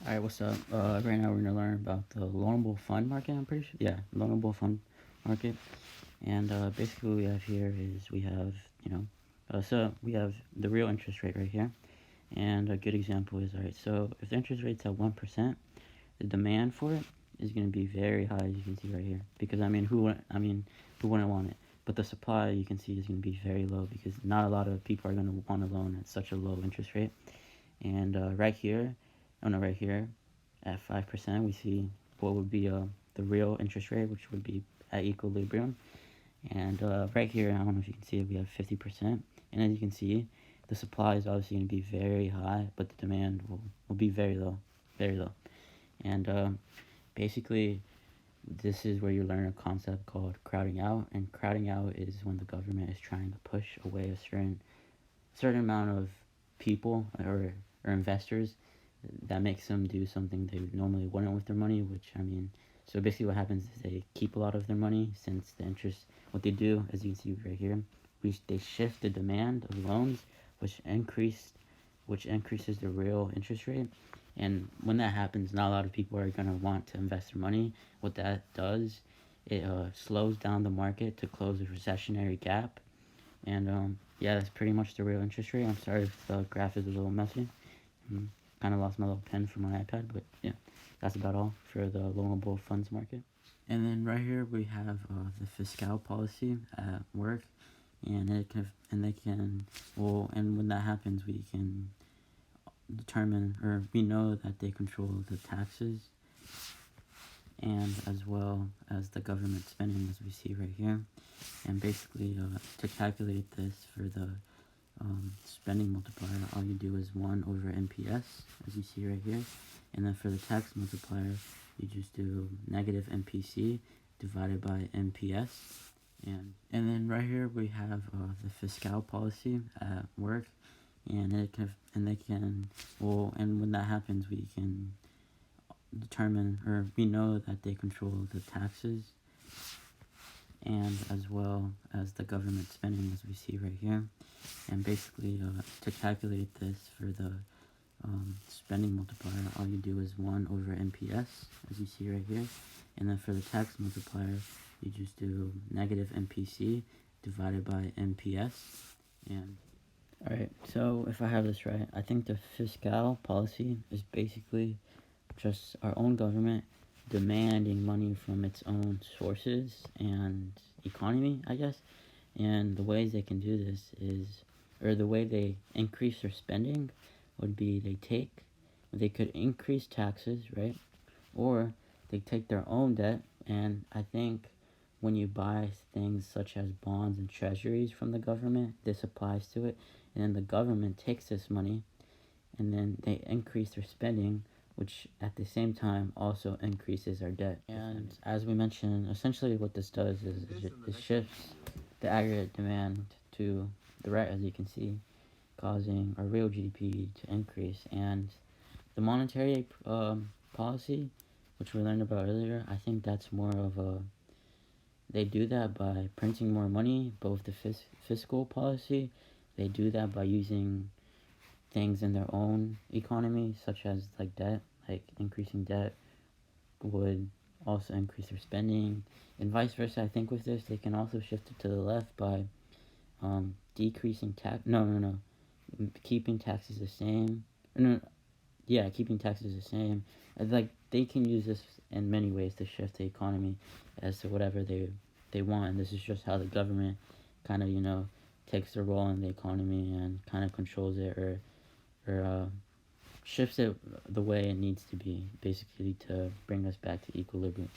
Alright, what's up? Right now we're gonna learn about the loanable fund market, I'm pretty sure. Yeah, loanable fund market. And basically what we have here is we have, so we have the real interest rate right here. And a good example is, alright, so if the interest rate's at 1%, the demand for it is gonna be very high, as you can see right here. Because who wouldn't want it? But the supply, you can see, is gonna be very low because not a lot of people are gonna want to loan at such a low interest rate. And right here, right here at 5%, we see what would be the real interest rate, which would be at equilibrium. And right here, I don't know if you can see it, we have 50%. And as you can see, the supply is obviously going to be very high, but the demand will be very low, very low. And basically, this is where you learn a concept called crowding out. And crowding out is when the government is trying to push away a certain amount of people or investors that makes them do something they normally wouldn't with their money, so basically what happens is they keep a lot of their money since the interest, what they do, as you can see right here, they shift the demand of loans, which increases the real interest rate. And when that happens, not a lot of people are going to want to invest their money. What that does, it slows down the market to close a recessionary gap. And yeah, that's pretty much the real interest rate. I'm sorry if the graph is a little messy. Kind of lost my little pen from my iPad, but yeah, that's about all for the loanable funds market. And then right here we have the fiscal policy at work, and and when that happens, we can determine, or we know that they control the taxes and as well as the government spending, as we see right here. And basically, to calculate this for the spending multiplier, all you do is 1 over NPS, as you see right here. And then for the tax multiplier, you just do negative NPC divided by NPS. And then right here we have the fiscal policy at work, and and when that happens, we can determine, or we know that they control the taxes and as well as the government spending, as we see right here. And basically, to calculate this for the spending multiplier, all you do is 1 over NPS, as you see right here. And then for the tax multiplier, you just do negative NPC divided by NPS. And alright, so if I have this right, I think the fiscal policy is basically just our own government demanding money from its own sources and economy, I guess. And the ways they can do this or the way they increase their spending would be they could increase taxes, right? Or they take their own debt, and I think when you buy things such as bonds and treasuries from the government, this applies to it. And then the government takes this money and then they increase their spending, which at the same time also increases our debt. And as we mentioned, essentially what this does is it shifts the aggregate demand to the right, as you can see, causing our real GDP to increase. And the monetary policy, which we learned about earlier, I think that's more of they do that by printing more money. Both the fiscal policy, they do that by using things in their own economy, such as like debt, like increasing debt would also increase their spending, and vice versa. I think with this, they can also shift it to the left by decreasing keeping taxes the same. Keeping taxes the same. Like they can use this in many ways to shift the economy as to whatever they want. And this is just how the government kind of takes a role in the economy and kind of controls it or shifts it the way it needs to be, basically to bring us back to equilibrium.